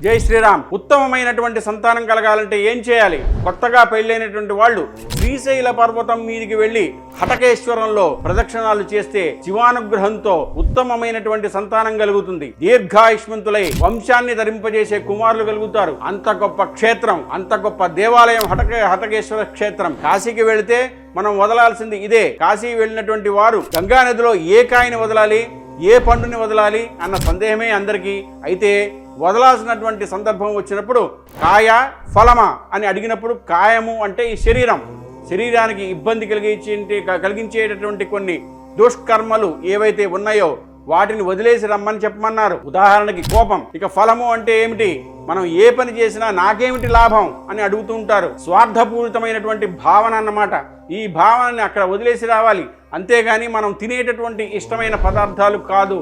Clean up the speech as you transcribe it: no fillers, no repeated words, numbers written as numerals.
జై శ్రీరామ్. ఉత్తమమైనటువంటి సంతానం కలగాలంటే ఏం చేయాలి? కొత్తగా పెళ్ళైనటువంటి వాళ్ళు శ్రీశైల పర్వతం మీదికి వెళ్లి హటకేశ్వరంలో ప్రదక్షిణాలు చేస్తే శివానుగ్రహంతో ఉత్తమమైనటువంటి సంతానం కలుగుతుంది. దీర్ఘాయుష్మంతులై వంశాన్ని ధరింపజేసే కుమారులు కలుగుతారు. అంత గొప్ప క్షేత్రం, అంత గొప్ప దేవాలయం హటకేశ్వర క్షేత్రం. కాశీకి వెళితే మనం వదలాల్సింది ఇదే. కాశీ వెళ్ళినటువంటి వారు గంగా నదిలో ఏ కాయని వదలాలి, ఏ పండుని వదలాలి అన్న సందేహమే అందరికీ. అయితే వదలాల్సినటువంటి సందర్భం వచ్చినప్పుడు కాయ ఫలమా అని అడిగినప్పుడు కాయము అంటే ఈ శరీరానికి ఇబ్బంది కలిగించేటటువంటి కొన్ని దుష్కర్మలు ఏవైతే ఉన్నాయో వాటిని వదిలేసి రమ్మని చెప్పమన్నారు. ఉదాహరణకి కోపం. ఇక ఫలము అంటే ఏమిటి? మనం ఏ పని చేసినా నాకేమిటి లాభం అని అడుగుతూ ఉంటారు. స్వార్థపూరితమైనటువంటి భావన అన్నమాట. ఈ భావనని అక్కడ వదిలేసి రావాలి. అంతేగాని మనం తినేటటువంటి ఇష్టమైన పదార్థాలు కాదు.